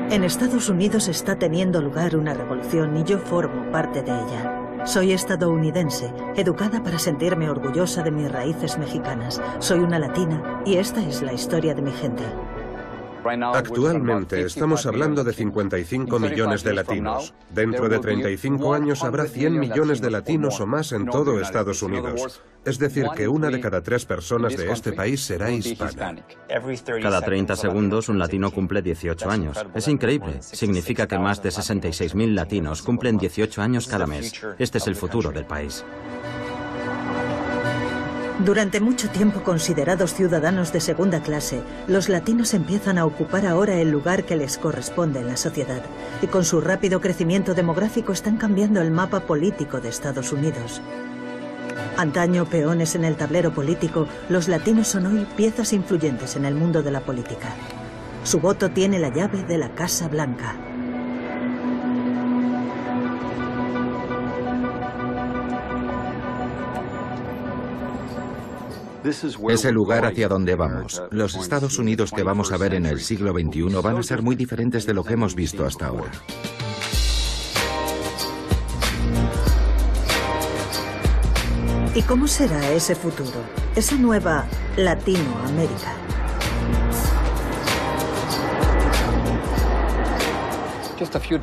En Estados Unidos está teniendo lugar una revolución y yo formo parte de ella. Soy estadounidense, educada para sentirme orgullosa de mis raíces mexicanas. Soy una latina y esta es la historia de mi gente. Actualmente estamos hablando de 55 millones de latinos. Dentro de 35 años habrá 100 millones de latinos o más en todo Estados Unidos. Es decir, que 1 de cada 3 personas de este país será hispana. Cada 30 segundos un latino cumple 18 años. Es increíble. Significa que más de 66.000 latinos cumplen 18 años cada mes. Este es el futuro del país. Durante mucho tiempo considerados ciudadanos de segunda clase, los latinos empiezan a ocupar ahora el lugar que les corresponde en la sociedad. Y con su rápido crecimiento demográfico están cambiando el mapa político de Estados Unidos. Antaño peones en el tablero político, los latinos son hoy piezas influyentes en el mundo de la política. Su voto tiene la llave de la Casa Blanca. Es el lugar hacia donde vamos. Los Estados Unidos que vamos a ver en el siglo XXI van a ser muy diferentes de lo que hemos visto hasta ahora. ¿Y cómo será ese futuro? Esa nueva Latinoamérica.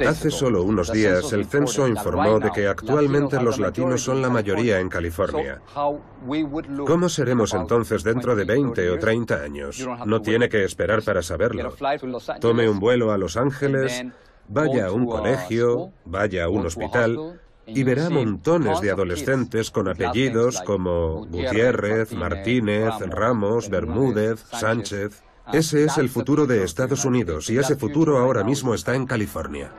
Hace solo unos días, el censo informó de que actualmente los latinos son la mayoría en California. ¿Cómo seremos entonces dentro de 20 o 30 años? No tiene que esperar para saberlo. Tome un vuelo a Los Ángeles, vaya a un colegio, vaya a un hospital y verá montones de adolescentes con apellidos como Gutiérrez, Martínez, Ramos, Bermúdez, Sánchez. Ese es el futuro de Estados Unidos y ese futuro ahora mismo está en California.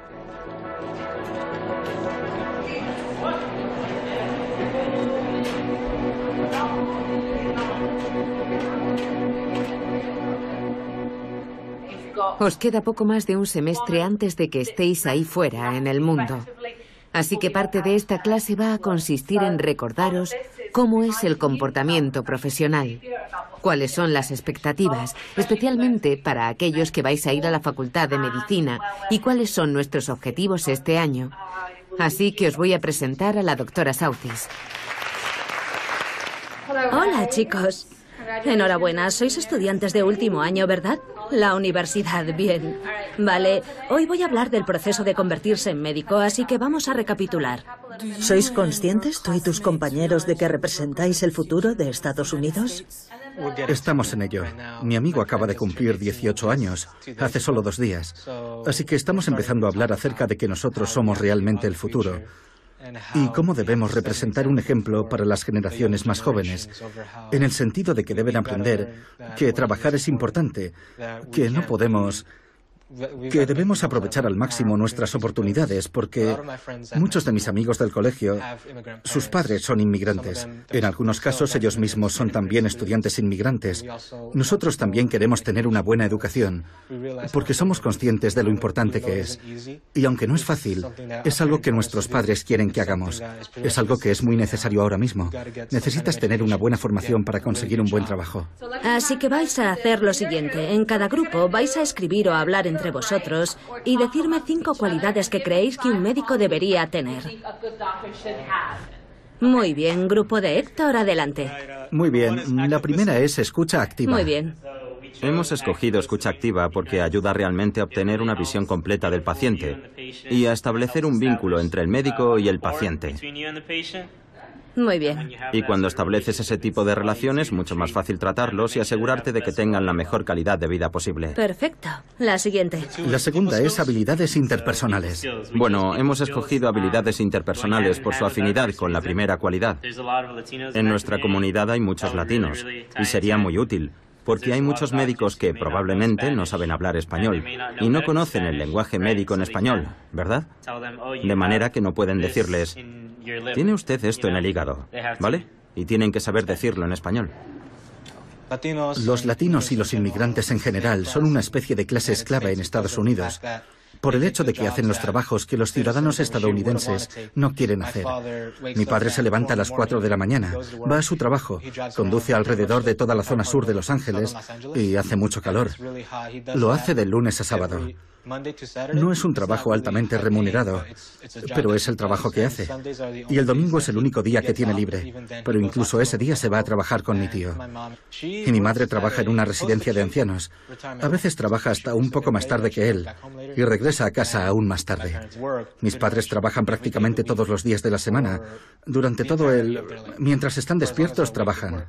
Os queda poco más de un semestre antes de que estéis ahí fuera, en el mundo. Así que parte de esta clase va a consistir en recordaros cómo es el comportamiento profesional, cuáles son las expectativas, especialmente para aquellos que vais a ir a la Facultad de Medicina, y cuáles son nuestros objetivos este año. Así que os voy a presentar a la doctora Southis. Hola, chicos. Enhorabuena, sois estudiantes de último año, ¿verdad? La universidad, bien. Vale, hoy voy a hablar del proceso de convertirse en médico, así que vamos a recapitular. ¿Sois conscientes, tú y tus compañeros, de que representáis el futuro de Estados Unidos? Estamos en ello. Mi amigo acaba de cumplir 18 años, hace solo 2 días. Así que estamos empezando a hablar acerca de que nosotros somos realmente el futuro. Y cómo debemos representar un ejemplo para las generaciones más jóvenes, en el sentido de que deben aprender que trabajar es importante, que no podemos... que debemos aprovechar al máximo nuestras oportunidades, porque muchos de mis amigos del colegio, sus padres son inmigrantes. En algunos casos ellos mismos son también estudiantes inmigrantes. Nosotros también queremos tener una buena educación, porque somos conscientes de lo importante que es. Y aunque no es fácil, es algo que nuestros padres quieren que hagamos. Es algo que es muy necesario ahora mismo. Necesitas tener una buena formación para conseguir un buen trabajo. Así que vais a hacer lo siguiente. En cada grupo vais a escribir o hablar entre vosotros y decirme 5 cualidades que creéis que un médico debería tener. Muy bien, grupo de Héctor, adelante. Muy bien, la primera es escucha activa. Muy bien. Hemos escogido escucha activa porque ayuda realmente a obtener una visión completa del paciente y a establecer un vínculo entre el médico y el paciente. Muy bien. Y cuando estableces ese tipo de relaciones, mucho más fácil tratarlos y asegurarte de que tengan la mejor calidad de vida posible. Perfecto. La siguiente. La segunda es habilidades interpersonales. Bueno, hemos escogido habilidades interpersonales por su afinidad con la primera cualidad. En nuestra comunidad hay muchos latinos y sería muy útil, porque hay muchos médicos que probablemente no saben hablar español y no conocen el lenguaje médico en español, ¿verdad? De manera que no pueden decirles, tiene usted esto en el hígado, ¿vale? Y tienen que saber decirlo en español. Los latinos y los inmigrantes en general son una especie de clase esclava en Estados Unidos. por el hecho de que hacen los trabajos que los ciudadanos estadounidenses no quieren hacer. Mi padre se levanta a las 4 de la mañana, va a su trabajo, conduce alrededor de toda la zona sur de Los Ángeles y hace mucho calor. Lo hace de lunes a sábado. No es un trabajo altamente remunerado, pero es el trabajo que hace. Y el domingo es el único día que tiene libre, pero incluso ese día se va a trabajar con mi tío. Y mi madre trabaja en una residencia de ancianos. A veces trabaja hasta un poco más tarde que él y regresa a casa aún más tarde. Mis padres trabajan prácticamente todos los días de la semana. Mientras están despiertos, trabajan.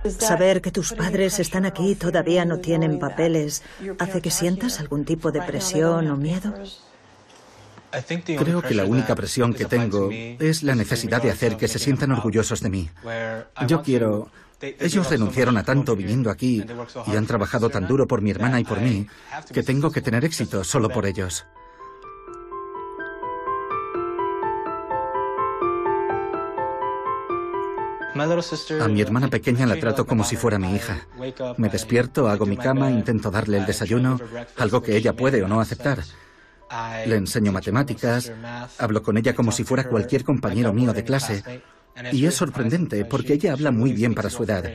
Saber que tus padres están aquí y todavía no tienen papeles, ¿hace que sientas algún tipo de presión o miedo? Creo que la única presión que tengo es la necesidad de hacer que se sientan orgullosos de mí. Ellos renunciaron a tanto viniendo aquí y han trabajado tan duro por mi hermana y por mí que tengo que tener éxito solo por ellos. A mi hermana pequeña la trato como si fuera mi hija. Me despierto, hago mi cama, intento darle el desayuno, algo que ella puede o no aceptar. Le enseño matemáticas, hablo con ella como si fuera cualquier compañero mío de clase. Y es sorprendente porque ella habla muy bien para su edad.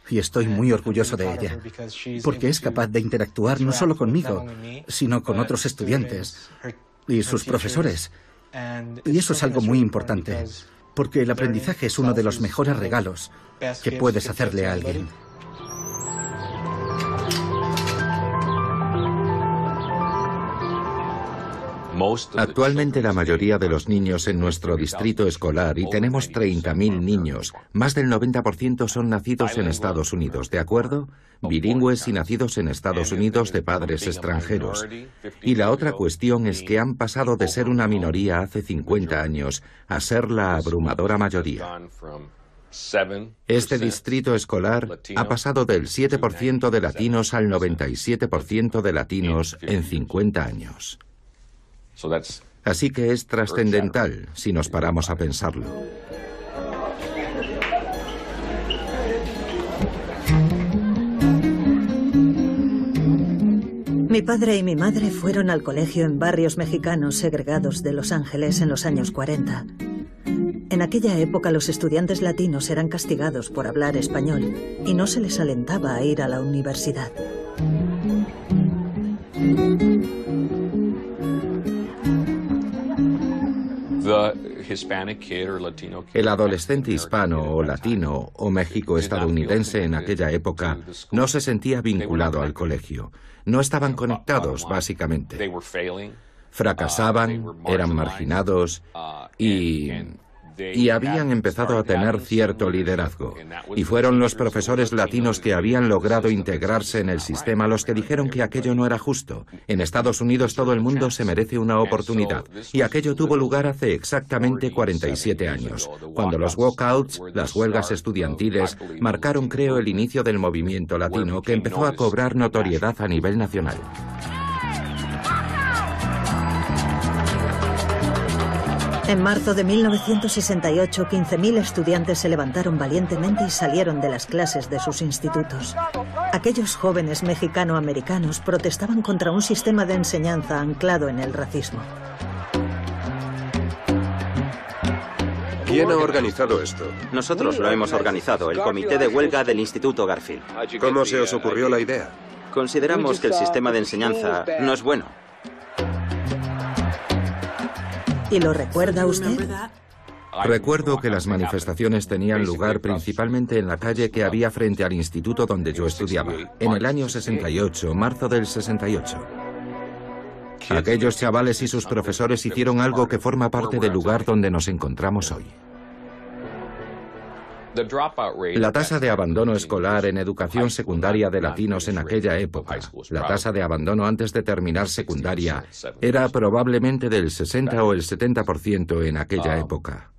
Y estoy muy orgulloso de ella. Porque es capaz de interactuar no solo conmigo, sino con otros estudiantes y sus profesores. Y eso es algo muy importante. Porque el aprendizaje es uno de los mejores regalos que puedes hacerle a alguien. Actualmente la mayoría de los niños en nuestro distrito escolar, y tenemos 30.000 niños, más del 90% son nacidos en Estados Unidos, ¿de acuerdo? Bilingües y nacidos en Estados Unidos de padres extranjeros. Y la otra cuestión es que han pasado de ser una minoría hace 50 años a ser la abrumadora mayoría. Este distrito escolar ha pasado del 7% de latinos al 97% de latinos en 50 años. Así que es trascendental si nos paramos a pensarlo. Mi padre y mi madre fueron al colegio en barrios mexicanos segregados de Los Ángeles en los años 40. En aquella época los estudiantes latinos eran castigados por hablar español y no se les alentaba a ir a la universidad. El adolescente hispano o latino o México-estadounidense en aquella época no se sentía vinculado al colegio. No estaban conectados, básicamente. Fracasaban, eran marginados y habían empezado a tener cierto liderazgo. Y fueron los profesores latinos que habían logrado integrarse en el sistema los que dijeron que aquello no era justo. En Estados Unidos todo el mundo se merece una oportunidad. Y aquello tuvo lugar hace exactamente 47 años, cuando los walkouts, las huelgas estudiantiles, marcaron, creo, el inicio del movimiento latino que empezó a cobrar notoriedad a nivel nacional. En marzo de 1968, 15.000 estudiantes se levantaron valientemente y salieron de las clases de sus institutos. Aquellos jóvenes mexicano-americanos protestaban contra un sistema de enseñanza anclado en el racismo. ¿Quién ha organizado esto? Nosotros lo hemos organizado, el Comité de Huelga del Instituto Garfield. ¿Cómo se os ocurrió la idea? Consideramos que el sistema de enseñanza no es bueno. ¿Y lo recuerda usted? Recuerdo que las manifestaciones tenían lugar principalmente en la calle que había frente al instituto donde yo estudiaba, en el año 68, marzo del 68. Aquellos chavales y sus profesores hicieron algo que forma parte del lugar donde nos encontramos hoy. La tasa de abandono escolar en educación secundaria de latinos en aquella época, la tasa de abandono antes de terminar secundaria, era probablemente del 60 o el 70% en aquella época.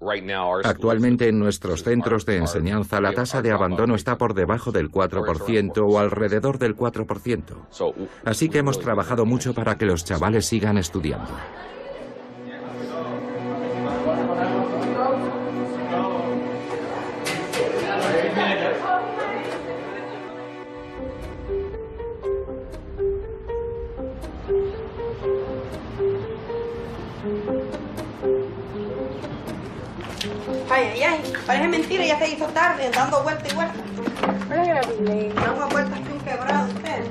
Actualmente en nuestros centros de enseñanza la tasa de abandono está por debajo del 4% o alrededor del 4%. Así que hemos trabajado mucho para que los chavales sigan estudiando. Ay, parece mentira, ya se hizo tarde, dando vuelta y vuelta. Dando vueltas que un quebrado, usted.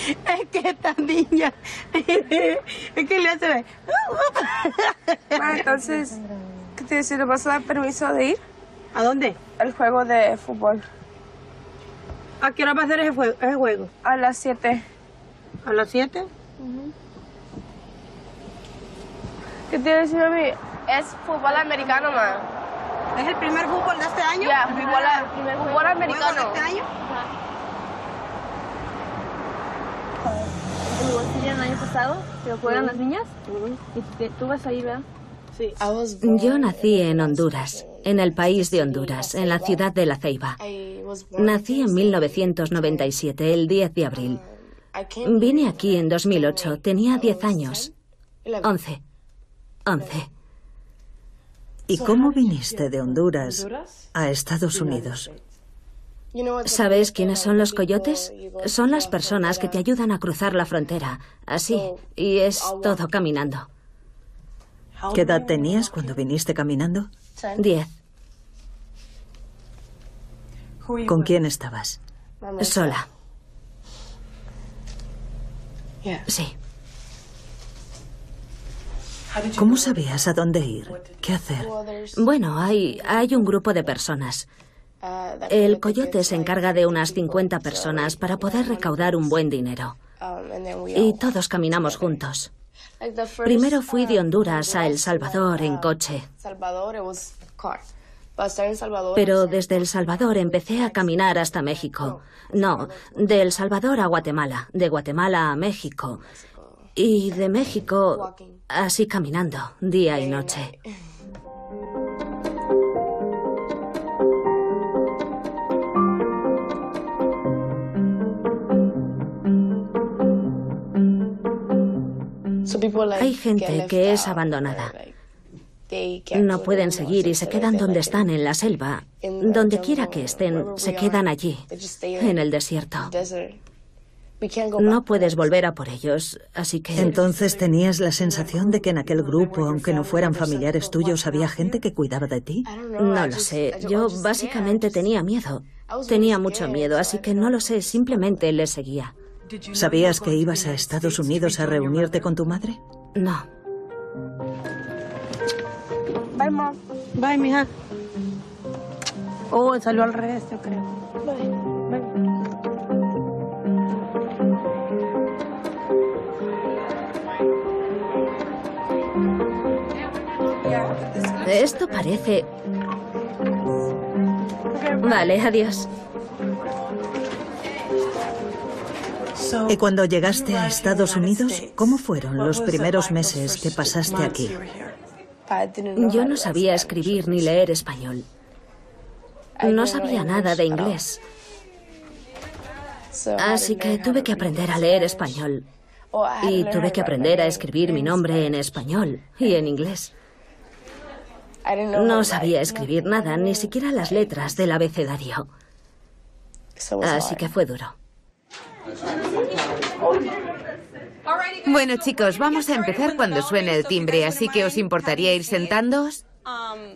Es que esta niña, es que le hace ver. Entonces, ¿qué te dice? ¿Le vas a dar permiso de ir? ¿A dónde? Al juego de fútbol. ¿A qué hora va a ser ese juego? A las 7. ¿A las 7? ¿Qué te dice, mami? Es fútbol americano, ma. ¿Es el primer fútbol de este año? Ya, el primer fútbol americano. ¿De este año? El año pasado, pero juegan las niñas. Y tú vas a ir, ¿verdad? Sí. Yo nací en Honduras, en el país de Honduras, en la ciudad de La Ceiba. Nací en 1997, el 10 de abril. Vine aquí en 2008, tenía 10 años. 11. ¿Y cómo viniste de Honduras a Estados Unidos? ¿Sabes quiénes son los coyotes? Son las personas que te ayudan a cruzar la frontera. Así. Y es todo caminando. ¿Qué edad tenías cuando viniste caminando? 10. ¿Con quién estabas? Sola. Sí. ¿Cómo sabías a dónde ir? ¿Qué hacer? Bueno, hay un grupo de personas. El coyote se encarga de unas 50 personas para poder recaudar un buen dinero. Y todos caminamos juntos. Primero fui de Honduras a El Salvador en coche. Pero desde El Salvador empecé a caminar hasta México. No, de El Salvador a Guatemala, de Guatemala a México. Y de México, así caminando, día y noche. Hay gente que es abandonada. No pueden seguir y se quedan donde están en la selva. Donde quiera que estén, se quedan allí, en el desierto. No puedes volver a por ellos, así que... ¿Entonces tenías la sensación de que en aquel grupo, aunque no fueran familiares tuyos, había gente que cuidaba de ti? No lo sé. Yo básicamente tenía miedo. Tenía mucho miedo, así que no lo sé. Simplemente les seguía. ¿Sabías que ibas a Estados Unidos a reunirte con tu madre? No. Bye, mom. Bye, mija. Oh, salió al revés, yo creo. Bye. Esto parece... Vale, adiós. ¿Y cuando llegaste a Estados Unidos, cómo fueron los primeros meses que pasaste aquí? Yo no sabía escribir ni leer español. No sabía nada de inglés. Así que tuve que aprender a leer español. Y tuve que aprender a escribir mi nombre en español y en inglés. No sabía escribir nada, ni siquiera las letras del abecedario. Así que fue duro. Bueno, chicos, vamos a empezar cuando suene el timbre, así que ¿os importaría ir sentándoos?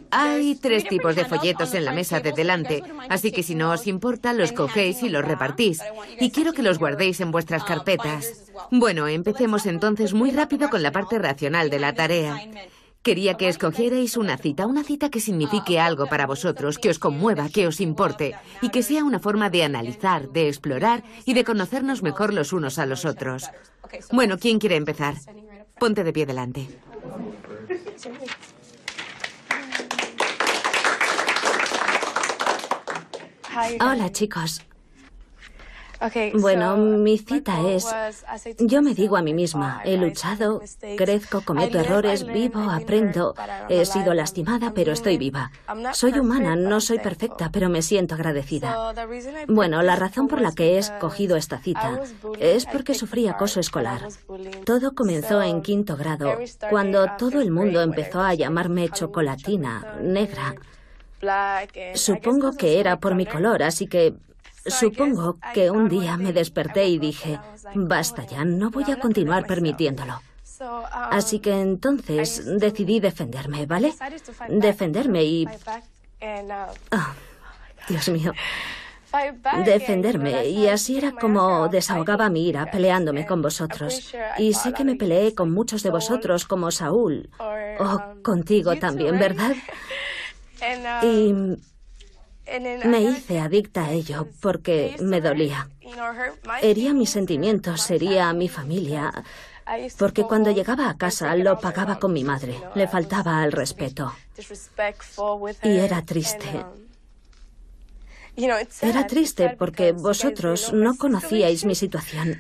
Hay 3 tipos de folletos en la mesa de delante, así que si no os importa, los cogéis y los repartís. Y quiero que los guardéis en vuestras carpetas. Bueno, empecemos entonces muy rápido con la parte racional de la tarea. Quería que escogierais una cita que signifique algo para vosotros, que os conmueva, que os importe, y que sea una forma de analizar, de explorar y de conocernos mejor los unos a los otros. Bueno, ¿quién quiere empezar? Ponte de pie delante. Hola, chicos. Bueno, mi cita es... Yo me digo a mí misma, he luchado, crezco, cometo errores, vivo, aprendo, he sido lastimada, pero estoy viva. Soy humana, no soy perfecta, pero me siento agradecida. Bueno, la razón por la que he escogido esta cita es porque sufrí acoso escolar. Todo comenzó en 5º grado, cuando todo el mundo empezó a llamarme chocolatina, negra. Supongo que era por mi color, así que Supongo que un día me desperté y dije, basta ya, no voy a continuar permitiéndolo. Así que entonces decidí defenderme, ¿vale? Defenderme y... Oh, Dios mío. Defenderme, y así era como desahogaba mi ira peleándome con vosotros. Y sé que me peleé con muchos de vosotros, como Saúl, o contigo también, ¿verdad? Y me hice adicta a ello porque me dolía. Hería mis sentimientos, hería a mi familia, porque cuando llegaba a casa lo pagaba con mi madre. Le faltaba al respeto. Y era triste. Era triste porque vosotros no conocíais mi situación.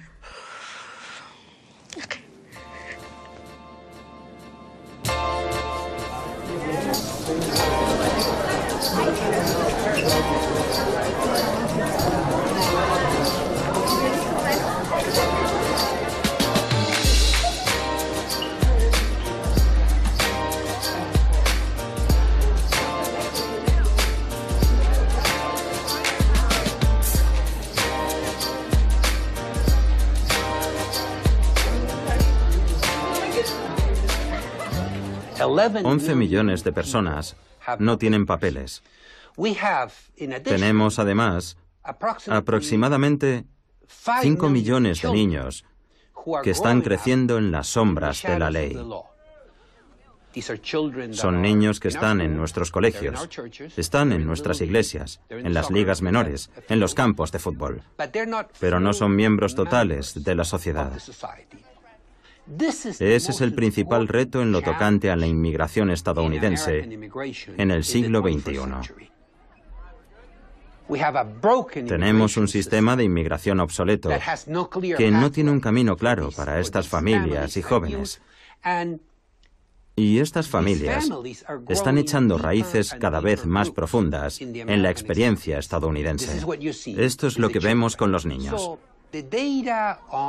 $11 millones de personas no tienen papeles. Tenemos, además, aproximadamente 5 millones de niños que están creciendo en las sombras de la ley. Son niños que están en nuestros colegios, están en nuestras iglesias, en las ligas menores, en los campos de fútbol, pero no son miembros totales de la sociedad. Ese es el principal reto en lo tocante a la inmigración estadounidense en el siglo XXI. Tenemos un sistema de inmigración obsoleto que no tiene un camino claro para estas familias y jóvenes. Y estas familias están echando raíces cada vez más profundas en la experiencia estadounidense. Esto es lo que vemos con los niños.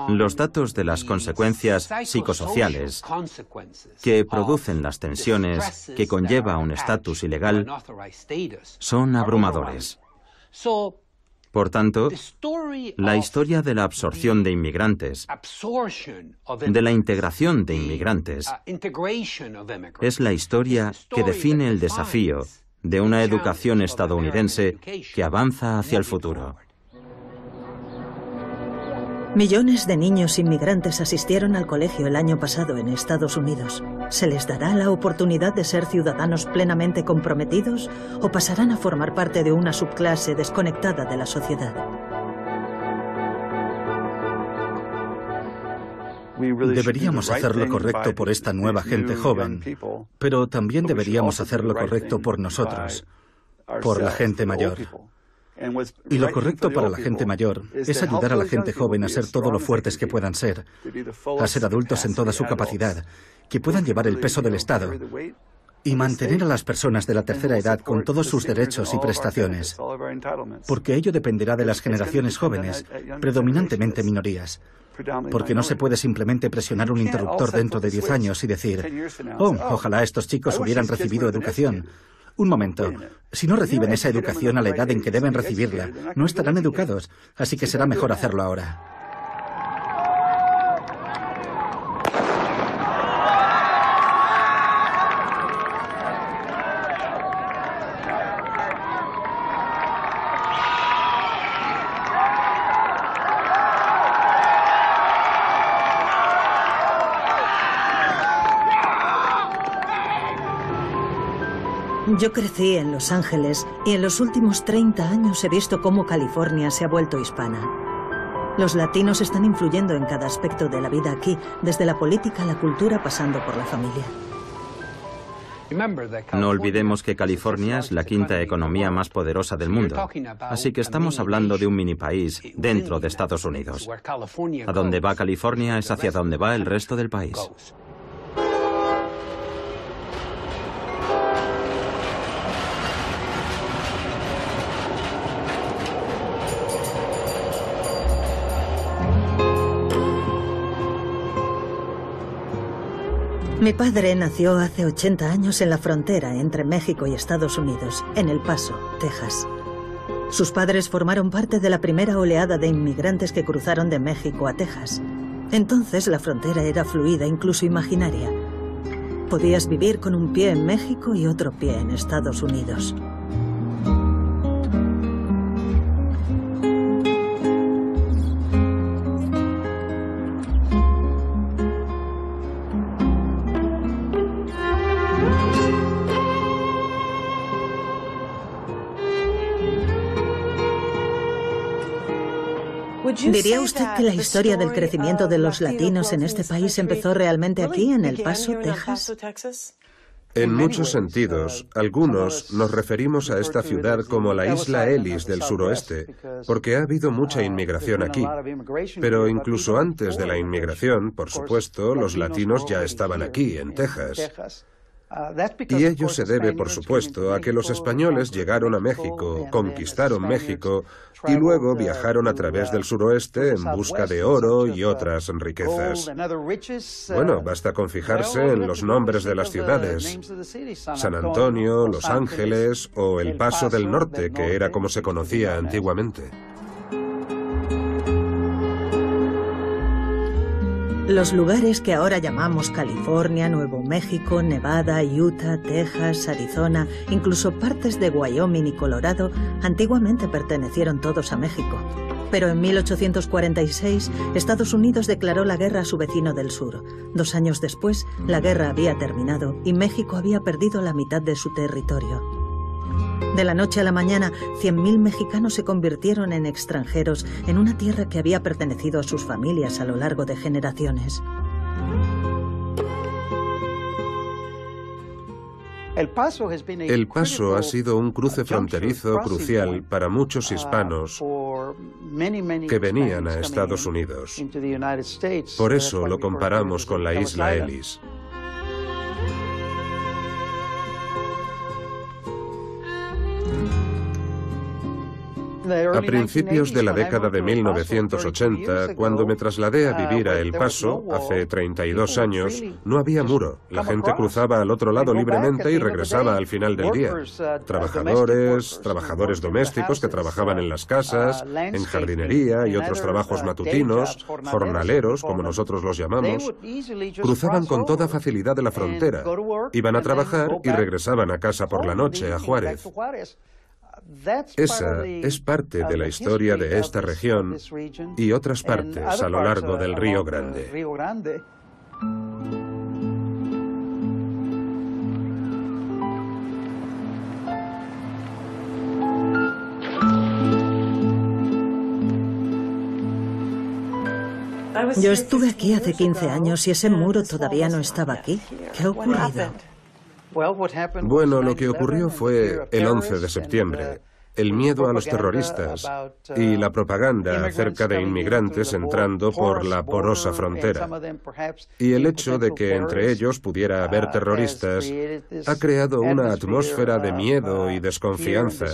Los datos de las consecuencias psicosociales que producen las tensiones que conlleva un estatus ilegal son abrumadores. Por tanto, la historia de la absorción de inmigrantes, de la integración de inmigrantes, es la historia que define el desafío de una educación estadounidense que avanza hacia el futuro. Millones de niños inmigrantes asistieron al colegio el año pasado en Estados Unidos. ¿Se les dará la oportunidad de ser ciudadanos plenamente comprometidos o pasarán a formar parte de una subclase desconectada de la sociedad? Deberíamos hacer lo correcto por esta nueva gente joven, pero también deberíamos hacer lo correcto por nosotros, por la gente mayor. Y lo correcto para la gente mayor es ayudar a la gente joven a ser todo lo fuertes que puedan ser, a ser adultos en toda su capacidad, que puedan llevar el peso del Estado y mantener a las personas de la tercera edad con todos sus derechos y prestaciones, porque ello dependerá de las generaciones jóvenes, predominantemente minorías. Porque no se puede simplemente presionar un interruptor dentro de 10 años y decir, oh, ojalá estos chicos hubieran recibido educación. Un momento, si no reciben esa educación a la edad en que deben recibirla, no estarán educados, así que será mejor hacerlo ahora. Yo crecí en Los Ángeles y en los últimos 30 años he visto cómo California se ha vuelto hispana. Los latinos están influyendo en cada aspecto de la vida aquí, desde la política a la cultura, pasando por la familia. No olvidemos que California es la quinta economía más poderosa del mundo, así que estamos hablando de un mini país dentro de Estados Unidos. A donde va California es hacia donde va el resto del país. Mi padre nació hace 80 años en la frontera entre México y Estados Unidos, en El Paso, Texas. Sus padres formaron parte de la primera oleada de inmigrantes que cruzaron de México a Texas. Entonces la frontera era fluida, incluso imaginaria. Podías vivir con un pie en México y otro pie en Estados Unidos. ¿Diría usted que la historia del crecimiento de los latinos en este país empezó realmente aquí, en El Paso, Texas? En muchos sentidos, algunos nos referimos a esta ciudad como la isla Ellis del suroeste, porque ha habido mucha inmigración aquí. Pero incluso antes de la inmigración, por supuesto, los latinos ya estaban aquí, en Texas. Y ello se debe, por supuesto, a que los españoles llegaron a México, conquistaron México y luego viajaron a través del suroeste en busca de oro y otras riquezas. Bueno, basta con fijarse en los nombres de las ciudades: San Antonio, Los Ángeles o El Paso del Norte, que era como se conocía antiguamente. Los lugares que ahora llamamos California, Nuevo México, Nevada, Utah, Texas, Arizona, incluso partes de Wyoming y Colorado, antiguamente pertenecieron todos a México. Pero en 1846, Estados Unidos declaró la guerra a su vecino del sur. 2 años después, la guerra había terminado y México había perdido la mitad de su territorio. De la noche a la mañana, 100.000 mexicanos se convirtieron en extranjeros en una tierra que había pertenecido a sus familias a lo largo de generaciones. El Paso ha sido un cruce fronterizo crucial para muchos hispanos que venían a Estados Unidos. Por eso lo comparamos con la isla Ellis. A principios de la década de 1980, cuando me trasladé a vivir a El Paso, hace 32 años, no había muro. La gente cruzaba al otro lado libremente y regresaba al final del día. Trabajadores domésticos que trabajaban en las casas, en jardinería y otros trabajos matutinos, jornaleros, como nosotros los llamamos, cruzaban con toda facilidad de la frontera, iban a trabajar y regresaban a casa por la noche, a Juárez. Esa es parte de la historia de esta región y otras partes a lo largo del Río Grande. Yo estuve aquí hace 15 años y ese muro todavía no estaba aquí. ¿Qué ha ocurrido? Bueno, lo que ocurrió fue el 11 de septiembre, el miedo a los terroristas y la propaganda acerca de inmigrantes entrando por la porosa frontera. Y el hecho de que entre ellos pudiera haber terroristas ha creado una atmósfera de miedo y desconfianza.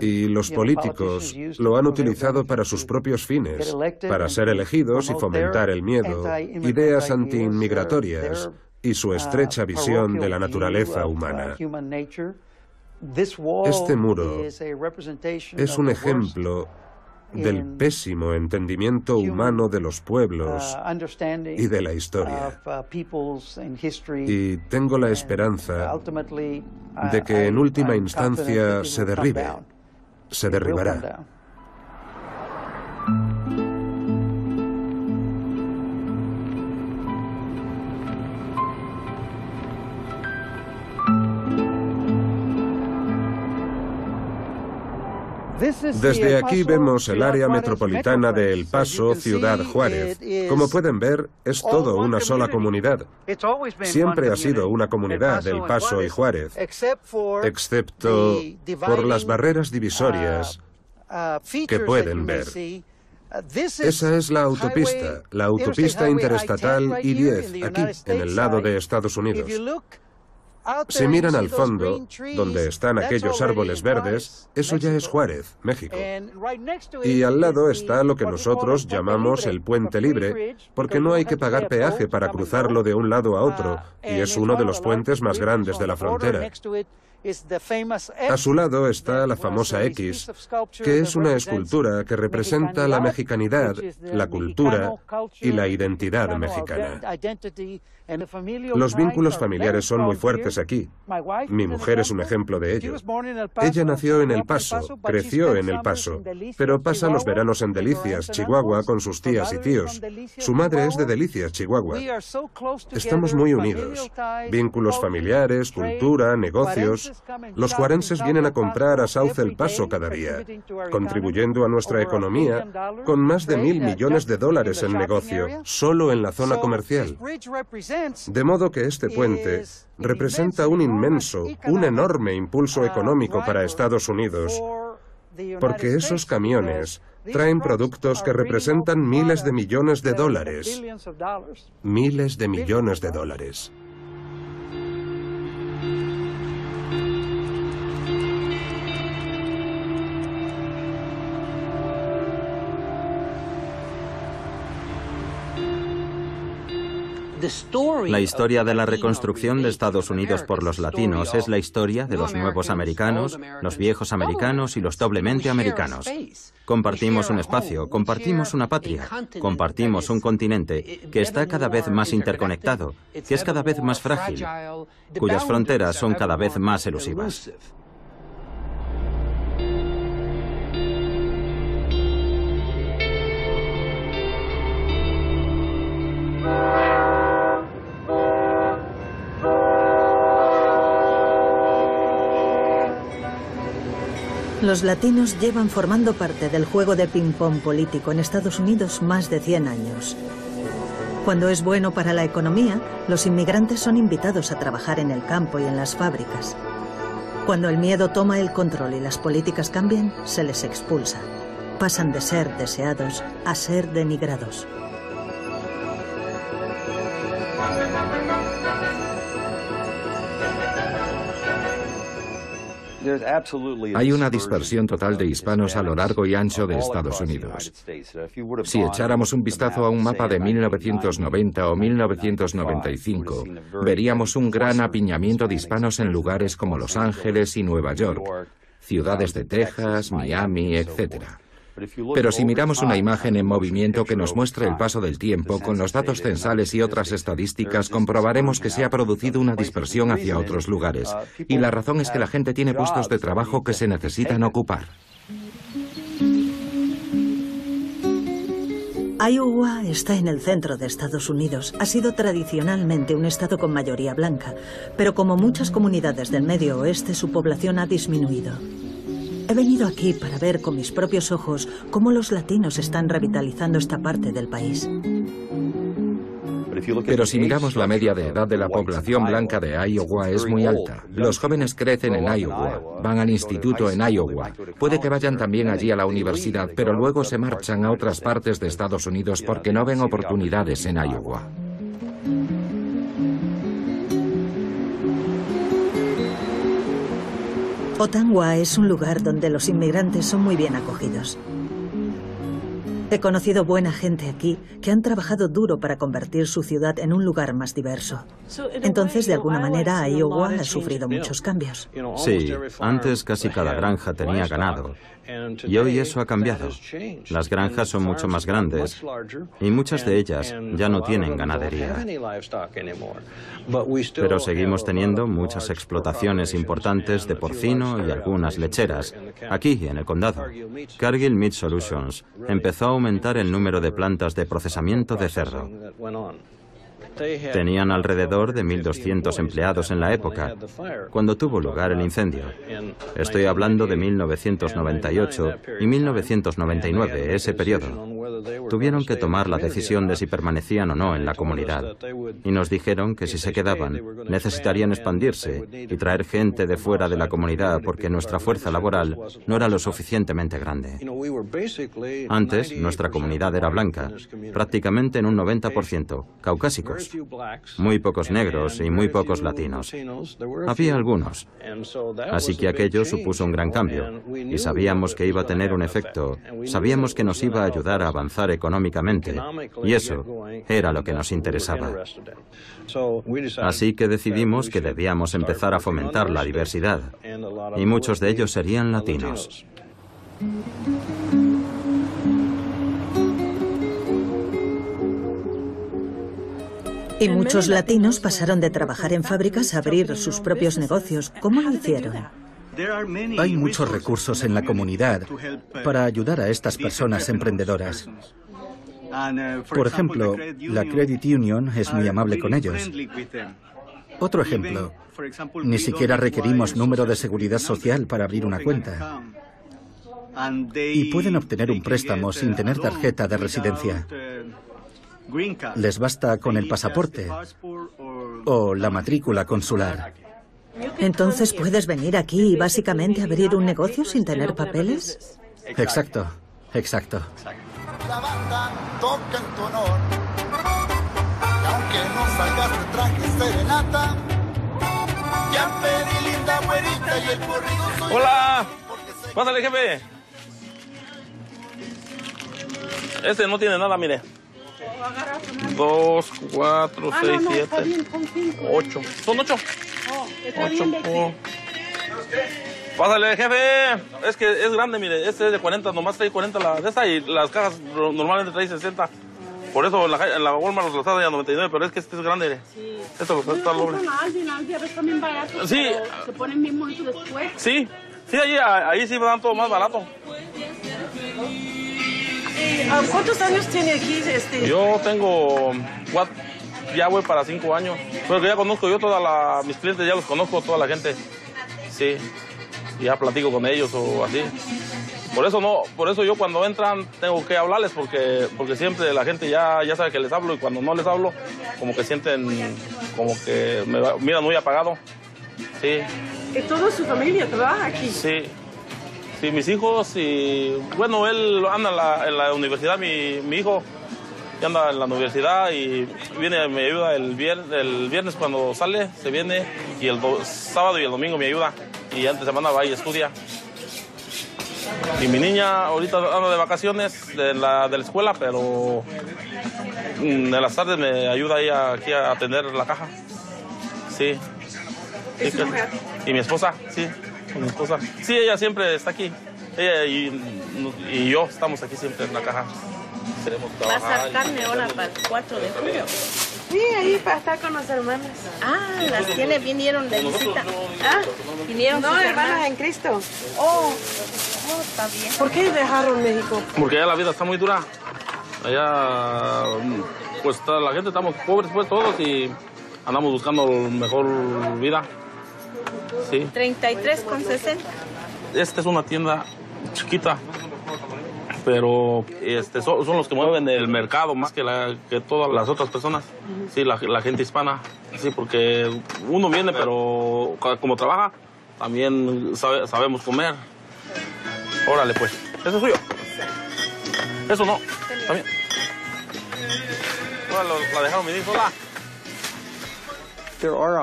Y los políticos lo han utilizado para sus propios fines, para ser elegidos y fomentar el miedo, ideas antiinmigratorias y su estrecha visión de la naturaleza humana. Este muro es un ejemplo del pésimo entendimiento humano de los pueblos y de la historia. Y tengo la esperanza de que en última instancia se derribe, se derribará. Desde aquí vemos el área metropolitana de El Paso, Ciudad Juárez. Como pueden ver, es todo una sola comunidad. Siempre ha sido una comunidad El Paso y Juárez, excepto por las barreras divisorias que pueden ver. Esa es la autopista interestatal I-10, aquí, en el lado de Estados Unidos. Si miran al fondo, donde están aquellos árboles verdes, eso ya es Juárez, México. Y al lado está lo que nosotros llamamos el Puente Libre, porque no hay que pagar peaje para cruzarlo de un lado a otro, y es uno de los puentes más grandes de la frontera. A su lado está la famosa X, que es una escultura que representa la mexicanidad, la cultura y la identidad mexicana. Los vínculos familiares son muy fuertes aquí. Mi mujer es un ejemplo de ello. Ella nació en El Paso, creció en El Paso, pero pasa los veranos en Delicias, Chihuahua, con sus tías y tíos. Su madre es de Delicias, Chihuahua. Estamos muy unidos. Vínculos familiares, cultura, negocios. Los juarenses vienen a comprar a South El Paso cada día, contribuyendo a nuestra economía con más de $1.000 millones en negocio, solo en la zona comercial. De modo que este puente representa un inmenso, un enorme impulso económico para Estados Unidos, porque esos camiones traen productos que representan miles de millones de dólares. Miles de millones de dólares. La historia de la reconstrucción de Estados Unidos por los latinos es la historia de los nuevos americanos, los viejos americanos y los doblemente americanos. Compartimos un espacio, compartimos una patria, compartimos un continente que está cada vez más interconectado, que es cada vez más frágil, cuyas fronteras son cada vez más elusivas. Los latinos llevan formando parte del juego de ping-pong político en Estados Unidos más de 100 años. Cuando es bueno para la economía, los inmigrantes son invitados a trabajar en el campo y en las fábricas. Cuando el miedo toma el control y las políticas cambian, se les expulsa. Pasan de ser deseados a ser denigrados. Hay una dispersión total de hispanos a lo largo y ancho de Estados Unidos. Si echáramos un vistazo a un mapa de 1990 o 1995, veríamos un gran apiñamiento de hispanos en lugares como Los Ángeles y Nueva York, ciudades de Texas, Miami, etc. Pero si miramos una imagen en movimiento que nos muestre el paso del tiempo, con los datos censales y otras estadísticas, comprobaremos que se ha producido una dispersión hacia otros lugares. Y la razón es que la gente tiene puestos de trabajo que se necesitan ocupar. Iowa está en el centro de Estados Unidos. Ha sido tradicionalmente un estado con mayoría blanca, pero como muchas comunidades del Medio Oeste, su población ha disminuido. He venido aquí para ver con mis propios ojos cómo los latinos están revitalizando esta parte del país. Pero si miramos la media de edad de la población blanca de Iowa es muy alta. Los jóvenes crecen en Iowa, van al instituto en Iowa. Puede que vayan también allí a la universidad, pero luego se marchan a otras partes de Estados Unidos porque no ven oportunidades en Iowa. Ottumwa es un lugar donde los inmigrantes son muy bien acogidos. He conocido buena gente aquí que han trabajado duro para convertir su ciudad en un lugar más diverso. Entonces, de alguna manera, Iowa ha sufrido muchos cambios. Sí, antes casi cada granja tenía ganado. Y hoy eso ha cambiado. Las granjas son mucho más grandes y muchas de ellas ya no tienen ganadería. Pero seguimos teniendo muchas explotaciones importantes de porcino y algunas lecheras. Aquí, en el condado, Cargill Meat Solutions empezó a aumentar el número de plantas de procesamiento de cerdo. Tenían alrededor de 1.200 empleados en la época, cuando tuvo lugar el incendio. Estoy hablando de 1998 y 1999, ese periodo. Tuvieron que tomar la decisión de si permanecían o no en la comunidad. Y nos dijeron que si se quedaban, necesitarían expandirse y traer gente de fuera de la comunidad porque nuestra fuerza laboral no era lo suficientemente grande. Antes, nuestra comunidad era blanca, prácticamente en un 90%, caucásicos. blancos, muy pocos negros y muy pocos latinos. Había algunos. Así que aquello supuso un gran cambio. Y sabíamos que iba a tener un efecto. Sabíamos que nos iba a ayudar a avanzar económicamente. Y eso era lo que nos interesaba. Así que decidimos que debíamos empezar a fomentar la diversidad. Y muchos de ellos serían latinos. Y muchos latinos pasaron de trabajar en fábricas a abrir sus propios negocios. ¿Cómo lo hicieron? Hay muchos recursos en la comunidad para ayudar a estas personas emprendedoras. Por ejemplo, la Credit Union es muy amable con ellos. Otro ejemplo, ni siquiera requerimos número de seguridad social para abrir una cuenta. Y pueden obtener un préstamo sin tener tarjeta de residencia. Les basta con el pasaporte o la matrícula consular. Entonces, ¿puedes venir aquí y básicamente abrir un negocio sin tener papeles? Exacto, exacto. La banda toca en tu honor. Y aunque no salgas de traje serenata, ya pedí linda güerita y el corrido soy. ¡Hola! Pásale, jefe. Este no tiene nada, mire. 2, 4, 6, 7, 8. ¿Son 8? 8. Pásale, jefe. Es que es grande, mire. Este es de 40, nomás trae 40 la de esta y las cajas normalmente trae 60. Por eso en la Walmart los está a 99, pero es que este es grande. Sí. Esto lo está doble. Sí. Se ponen mismo eso después. Sí. Sí, ahí sí me dan todo más barato. ¿Cuántos años tiene aquí? Yo tengo, ya voy para 5 años. Pero ya conozco yo mis clientes, ya los conozco, toda la gente. Sí, ya platico con ellos o así. Por eso yo cuando entran tengo que hablarles porque siempre la gente ya sabe que les hablo y cuando no les hablo, como que sienten, como que me miran muy apagado. Sí. ¿Y toda su familia trabaja aquí? Sí. Sí, mis hijos y... Bueno, él anda en la universidad, mi hijo ya anda en la universidad y me ayuda el viernes cuando sale, se viene y el sábado y el domingo me ayuda y entre semana va y estudia. Y mi niña ahorita anda de vacaciones de la escuela, pero en las tardes me ayuda ella aquí a atender la caja. Sí. Y mi esposa, sí. Con mi esposa. Sí, ella siempre está aquí. Ella y yo estamos aquí siempre en la caja. Queremos trabajar. ¿Va a sacar carne ahora para el 4 de julio? Sí, ahí para estar con los hermanos. Ah, las quienes vinieron de visita. Vinieron no, hermanas en Cristo. Oh, está bien. ¿Por qué dejaron México? Porque allá la vida está muy dura. Allá, pues la gente estamos pobres pues todos y andamos buscando mejor vida. Sí. 33,60. Esta es una tienda chiquita, pero son los que mueven el mercado más que todas las otras personas. Sí, la gente hispana. Sí, porque uno viene, pero como trabaja, también sabemos comer. Órale, pues. Eso es suyo. Eso no. También. La dejaron venir sola.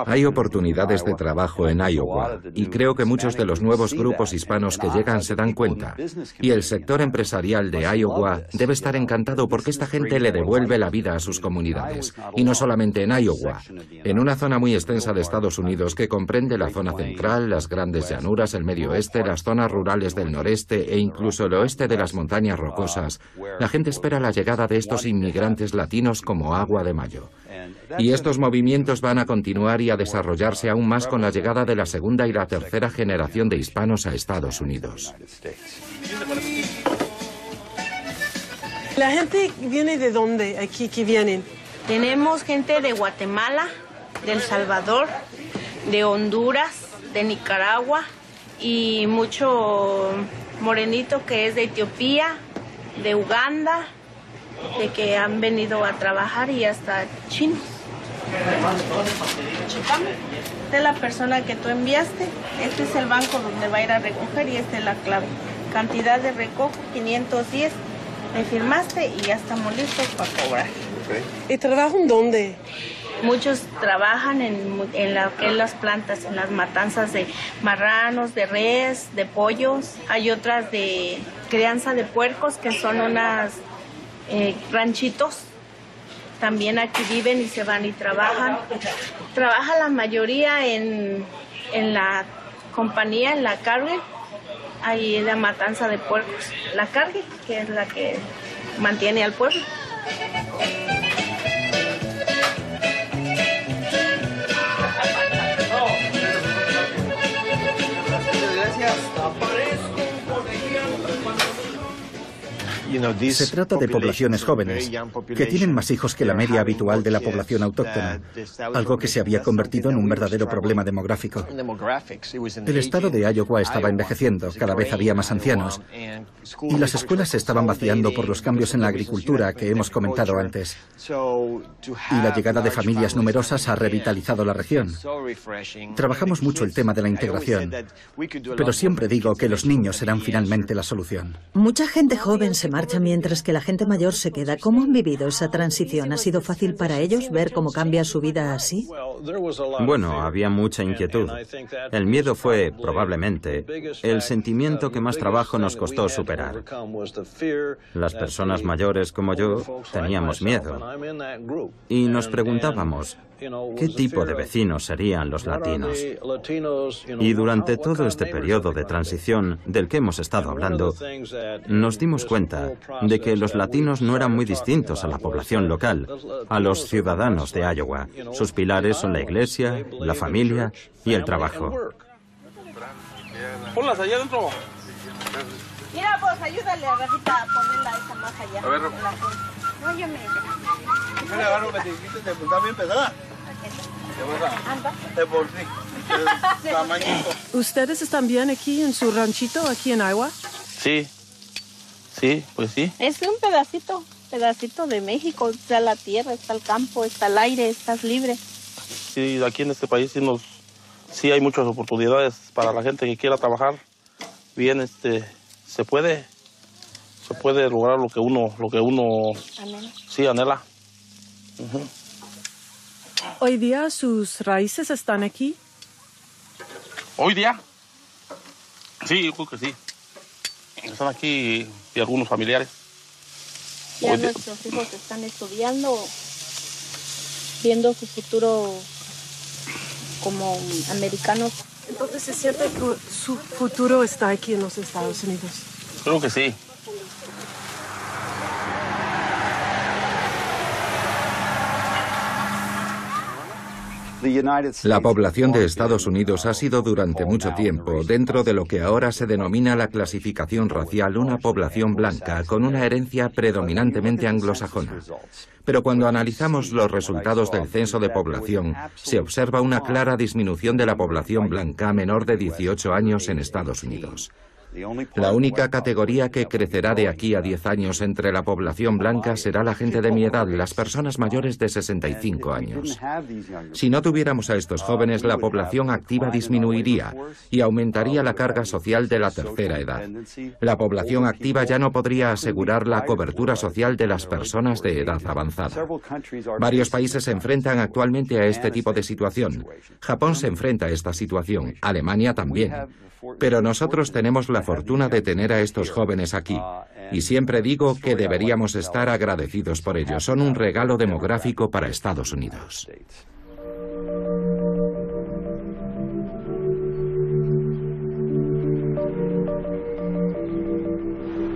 Hay oportunidades de trabajo en Iowa y creo que muchos de los nuevos grupos hispanos que llegan se dan cuenta. Y el sector empresarial de Iowa debe estar encantado porque esta gente le devuelve la vida a sus comunidades. Y no solamente en Iowa, en una zona muy extensa de Estados Unidos que comprende la zona central, las grandes llanuras, el medio oeste, las zonas rurales del noreste e incluso el oeste de las montañas rocosas. La gente espera la llegada de estos inmigrantes latinos como agua de mayo. Y estos movimientos van a continuar y a desarrollarse aún más con la llegada de la segunda y la tercera generación de hispanos a Estados Unidos. ¿La gente viene de dónde aquí que vienen? Tenemos gente de Guatemala, de El Salvador, de Honduras, de Nicaragua y mucho morenito que es de Etiopía, de Uganda, de que han venido a trabajar y hasta chinos. Esta es la persona que tú enviaste. Este es el banco donde va a ir a recoger y esta es la clave. Cantidad de recojo 510. Me firmaste y ya estamos listos para cobrar. ¿Y trabajan dónde? Muchos trabajan en las plantas, en las matanzas de marranos, de res, de pollos. Hay otras de crianza de puercos, que son unas ranchitos. También aquí viven y se van y trabajan. Trabaja la mayoría en la compañía, en la carne. Ahí la matanza de puercos. La carne, que es la que mantiene al pueblo. Se trata de poblaciones jóvenes, que tienen más hijos que la media habitual de la población autóctona, algo que se había convertido en un verdadero problema demográfico. El estado de Iowa estaba envejeciendo, cada vez había más ancianos, y las escuelas se estaban vaciando por los cambios en la agricultura que hemos comentado antes. Y la llegada de familias numerosas ha revitalizado la región. Trabajamos mucho el tema de la integración, pero siempre digo que los niños serán finalmente la solución. Mucha gente joven se marcha mientras que la gente mayor se queda. ¿Cómo han vivido esa transición? ¿Ha sido fácil para ellos ver cómo cambia su vida así? Bueno, había mucha inquietud. El miedo fue, probablemente, el sentimiento que más trabajo nos costó superar. Las personas mayores como yo teníamos miedo y nos preguntábamos, ¿qué tipo de vecinos serían los latinos? Y durante todo este periodo de transición del que hemos estado hablando, nos dimos cuenta de que los latinos no eran muy distintos a la población local, a los ciudadanos de Iowa. Sus pilares son la iglesia, la familia y el trabajo. Ponlas allá adentro. Mira, pues ayúdale a Rafita a ponerla esa más allá. A ver, No, yo me... mira, agarro que te dijiste que está bien pesada. Anda. De por sí. Tamañito. ¿Ustedes están bien aquí en su ranchito, aquí en Iowa? Sí. Sí, pues sí. Es un pedacito de México. Está la tierra, está el campo, está el aire, estás libre. Sí, aquí en este país sí hay muchas oportunidades para la gente que quiera trabajar bien. Se puede lograr lo que uno Anhela. sí anhela. ¿Hoy día sus raíces están aquí? ¿Hoy día? Sí, yo creo que sí. Están aquí y algunos familiares. Ya nuestros hijos están estudiando, viendo su futuro como americanos. Entonces, ¿es cierto que su futuro está aquí en los Estados Unidos? Creo que sí. La población de Estados Unidos ha sido durante mucho tiempo, dentro de lo que ahora se denomina la clasificación racial, una población blanca con una herencia predominantemente anglosajona. Pero cuando analizamos los resultados del censo de población, se observa una clara disminución de la población blanca menor de 18 años en Estados Unidos. La única categoría que crecerá de aquí a 10 años entre la población blanca será la gente de mi edad, las personas mayores de 65 años. Si no tuviéramos a estos jóvenes, la población activa disminuiría y aumentaría la carga social de la tercera edad. La población activa ya no podría asegurar la cobertura social de las personas de edad avanzada. Varios países se enfrentan actualmente a este tipo de situación. Japón se enfrenta a esta situación, Alemania también. Pero nosotros tenemos la fortuna de tener a estos jóvenes aquí, y siempre digo que deberíamos estar agradecidos por ello. Son un regalo demográfico para Estados Unidos.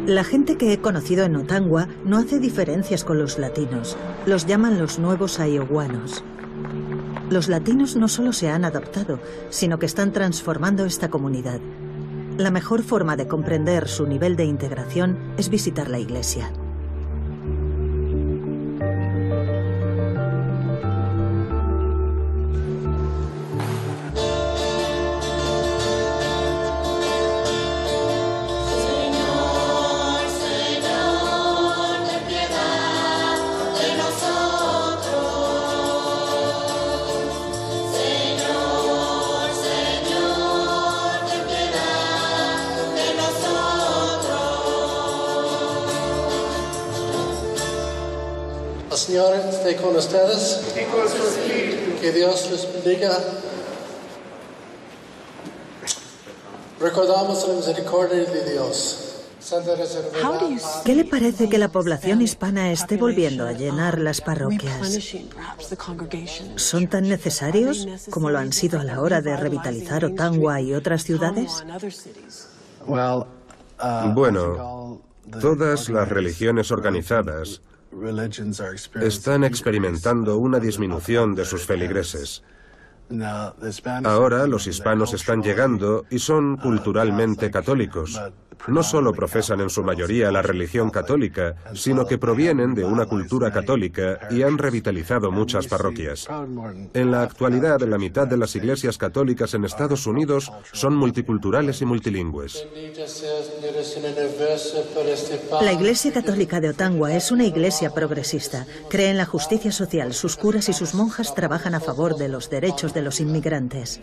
La gente que he conocido en Ottumwa no hace diferencias con los latinos. Los llaman los nuevos iowanos. Los latinos no solo se han adaptado, sino que están transformando esta comunidad. La mejor forma de comprender su nivel de integración es visitar la iglesia. con ustedes. Que Dios les bendiga. Recordamos la misericordia de Dios. ¿Qué le parece que la población hispana esté volviendo a llenar las parroquias? ¿Son tan necesarios como lo han sido a la hora de revitalizar Ottumwa y otras ciudades? Bueno, todas las religiones organizadas están experimentando una disminución de sus feligreses. Ahora los hispanos están llegando y son culturalmente católicos. No solo profesan en su mayoría la religión católica, sino que provienen de una cultura católica y han revitalizado muchas parroquias. En la actualidad, la mitad de las iglesias católicas en Estados Unidos son multiculturales y multilingües. La Iglesia Católica de Ottumwa es una iglesia progresista. Cree en la justicia social. Sus curas y sus monjas trabajan a favor de los derechos de los inmigrantes.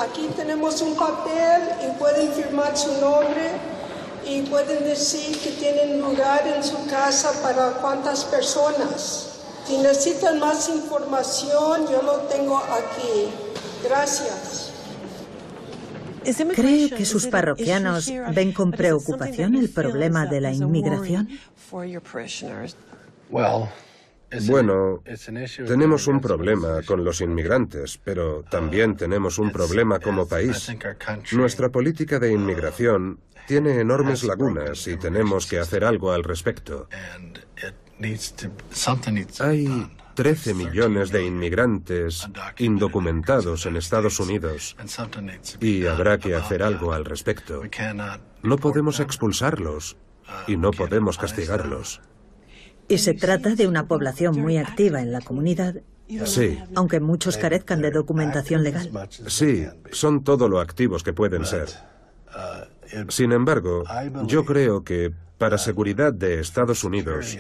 Aquí tenemos un papel y pueden firmar su nombre y pueden decir que tienen lugar en su casa para cuántas personas. Si necesitan más información, yo lo tengo aquí. Gracias. ¿Cree que sus parroquianos ven con preocupación el problema de la inmigración? Bueno, tenemos un problema con los inmigrantes, pero también tenemos un problema como país. Nuestra política de inmigración tiene enormes lagunas y tenemos que hacer algo al respecto. Hay 13 millones de inmigrantes indocumentados en Estados Unidos y habrá que hacer algo al respecto. No podemos expulsarlos y no podemos castigarlos. Y se trata de una población muy activa en la comunidad, sí, aunque muchos carezcan de documentación legal. Sí, son todo lo activos que pueden ser. Sin embargo, yo creo que para seguridad de Estados Unidos,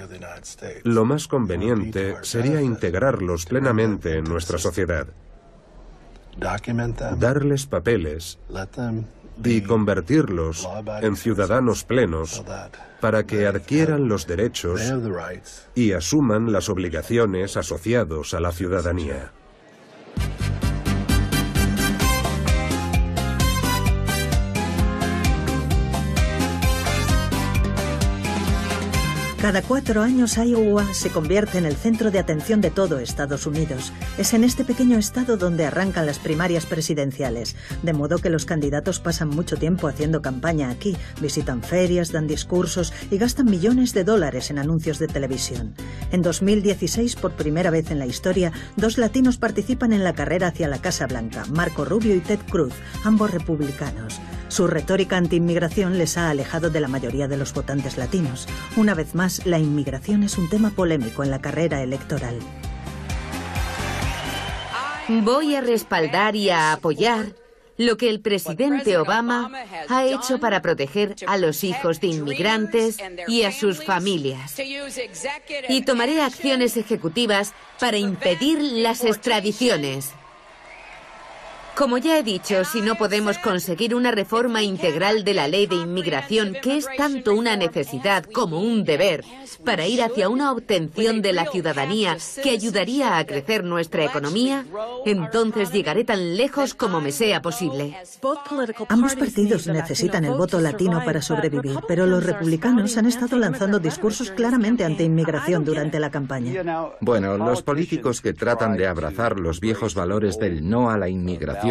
lo más conveniente sería integrarlos plenamente en nuestra sociedad, darles papeles y convertirlos en ciudadanos plenos para que adquieran los derechos y asuman las obligaciones asociados a la ciudadanía. Cada 4 años Iowa se convierte en el centro de atención de todo Estados Unidos. Es en este pequeño estado donde arrancan las primarias presidenciales, de modo que los candidatos pasan mucho tiempo haciendo campaña aquí, visitan ferias, dan discursos y gastan millones de dólares en anuncios de televisión. En 2016, por primera vez en la historia, 2 latinos participan en la carrera hacia la Casa Blanca, Marco Rubio y Ted Cruz, ambos republicanos. Su retórica anti-inmigración les ha alejado de la mayoría de los votantes latinos. Una vez más, la inmigración es un tema polémico en la carrera electoral. Voy a respaldar y a apoyar lo que el presidente Obama ha hecho para proteger a los hijos de inmigrantes y a sus familias. Y tomaré acciones ejecutivas para impedir las extradiciones. Como ya he dicho, si no podemos conseguir una reforma integral de la ley de inmigración, que es tanto una necesidad como un deber, para ir hacia una obtención de la ciudadanía que ayudaría a crecer nuestra economía, entonces llegaré tan lejos como me sea posible. Ambos partidos necesitan el voto latino para sobrevivir, pero los republicanos han estado lanzando discursos claramente anti-inmigración durante la campaña. Bueno, los políticos que tratan de abrazar los viejos valores del no a la inmigración.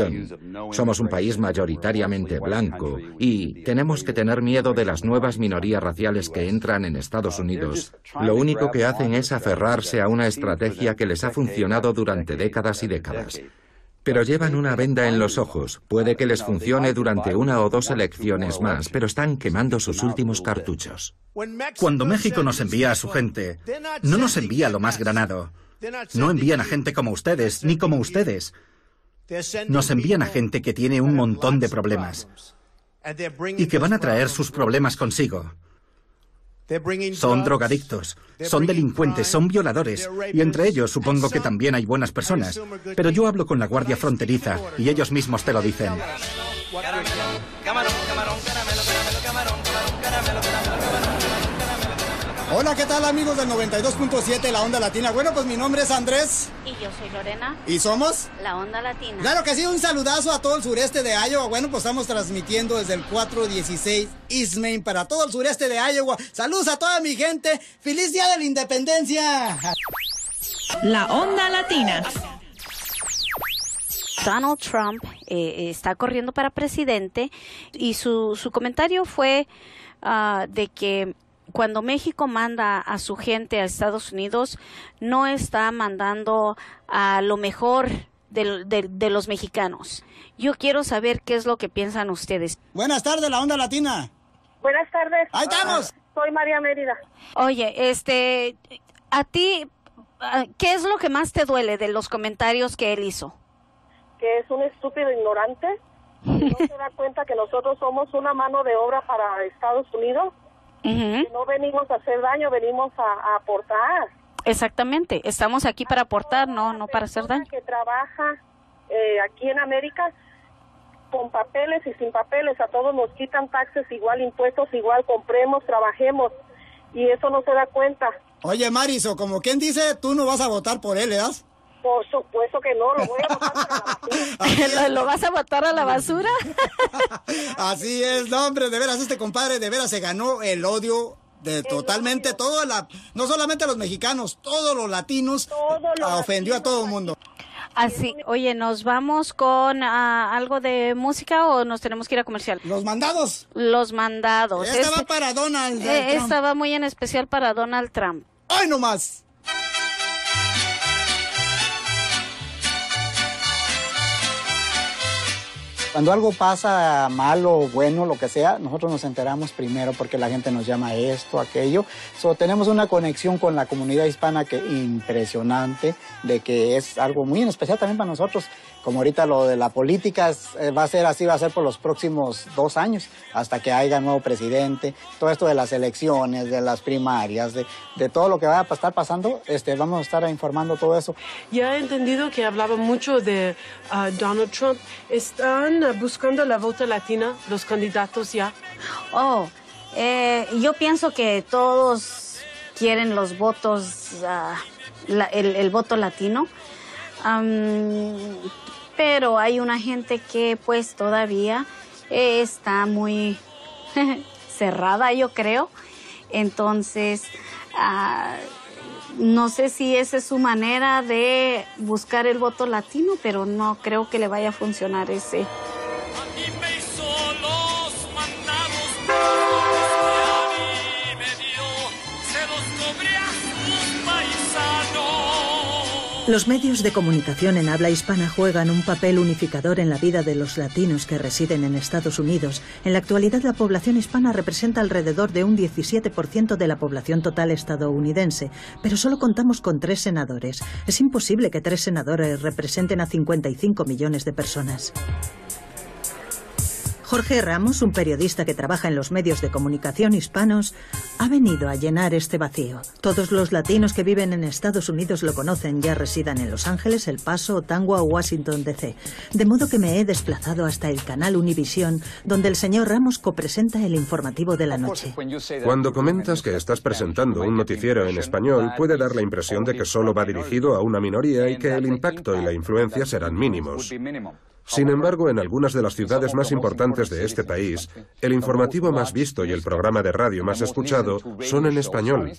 Somos un país mayoritariamente blanco y tenemos que tener miedo de las nuevas minorías raciales que entran en Estados Unidos. Lo único que hacen es aferrarse a una estrategia que les ha funcionado durante décadas y décadas. Pero llevan una venda en los ojos. Puede que les funcione durante 1 o 2 elecciones más, pero están quemando sus últimos cartuchos. Cuando México nos envía a su gente, no nos envía lo más granado. No envían a gente como ustedes, ni como ustedes. Nos envían a gente que tiene un montón de problemas y que van a traer sus problemas consigo. Son drogadictos, son delincuentes, son violadores, y entre ellos supongo que también hay buenas personas. Pero yo hablo con la Guardia Fronteriza y ellos mismos te lo dicen. Hola, ¿qué tal amigos del 92.7 La Onda Latina? Bueno, pues mi nombre es Andrés. Y yo soy Lorena. ¿Y somos? La Onda Latina. Claro que sí, un saludazo a todo el sureste de Iowa. Bueno, pues estamos transmitiendo desde el 416 East Main para todo el sureste de Iowa. Saludos a toda mi gente. ¡Feliz Día de la Independencia! La Onda Latina. Donald Trump está corriendo para presidente y su comentario fue de que cuando México manda a su gente a Estados Unidos, no está mandando a lo mejor de los mexicanos. Yo quiero saber qué es lo que piensan ustedes. Buenas tardes, La Onda Latina. Buenas tardes. Ahí estamos. Soy María Mérida. Oye, a ti, ¿qué es lo que más te duele de los comentarios que él hizo? Que es un estúpido ignorante. No se da cuenta que nosotros somos una mano de obra para Estados Unidos. Que no venimos a hacer daño, venimos a aportar. Exactamente, estamos aquí para aportar, no para hacer daño. Que trabaja aquí en América con papeles y sin papeles, a todos nos quitan taxes igual, impuestos igual, compremos, trabajemos, y eso no se da cuenta. Oye, Mariso, como quien dice, tú no vas a votar por él, ¿verdad? Por supuesto que no, lo voy a votar para la basura. ¿Lo vas a botar a la basura? Así es, no, hombre, de veras, este compadre de veras se ganó el odio de totalmente todo, no solamente a los mexicanos, todos los latinos, ofendió a todo el mundo. Así, oye, ¿nos vamos con algo de música o nos tenemos que ir a comercial? Los mandados. Los mandados. Esta va para Donald Trump. Esta va muy en especial para Donald Trump. ¡Ay, no más! Cuando algo pasa malo, bueno, lo que sea, nosotros nos enteramos primero porque la gente nos llama esto, aquello. Tenemos una conexión con la comunidad hispana que impresionante, de que es algo muy en especial también para nosotros. Como ahorita lo de la política va a ser así, va a ser por los próximos 2 años, hasta que haya nuevo presidente. Todo esto de las elecciones, de las primarias, de todo lo que va a estar pasando, vamos a estar informando todo eso. Ya he entendido que hablaba mucho de Donald Trump. ¿Están buscando la vota latina, los candidatos ya? Yo pienso que todos quieren los votos, el voto latino. Pero hay una gente que pues todavía está muy cerrada, yo creo. Entonces, no sé si esa es su manera de buscar el voto latino, pero no creo que le vaya a funcionar ese. Los medios de comunicación en habla hispana juegan un papel unificador en la vida de los latinos que residen en Estados Unidos. En la actualidad, la población hispana representa alrededor de un 17% de la población total estadounidense, pero solo contamos con 3 senadores. Es imposible que 3 senadores representen a 55 millones de personas. Jorge Ramos, un periodista que trabaja en los medios de comunicación hispanos, ha venido a llenar este vacío. Todos los latinos que viven en Estados Unidos lo conocen, ya residan en Los Ángeles, El Paso, Ottawa o Washington, D.C. De modo que me he desplazado hasta el canal Univisión, donde el señor Ramos copresenta el informativo de la noche. Cuando comentas que estás presentando un noticiero en español, puede dar la impresión de que solo va dirigido a una minoría y que el impacto y la influencia serán mínimos. Sin embargo, en algunas de las ciudades más importantes de este país, el informativo más visto y el programa de radio más escuchado son en español.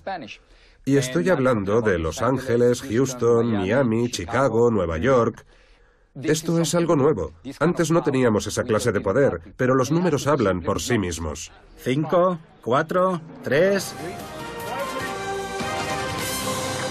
Y estoy hablando de Los Ángeles, Houston, Miami, Chicago, Nueva York. Esto es algo nuevo. Antes no teníamos esa clase de poder, pero los números hablan por sí mismos. 5, 4, 3...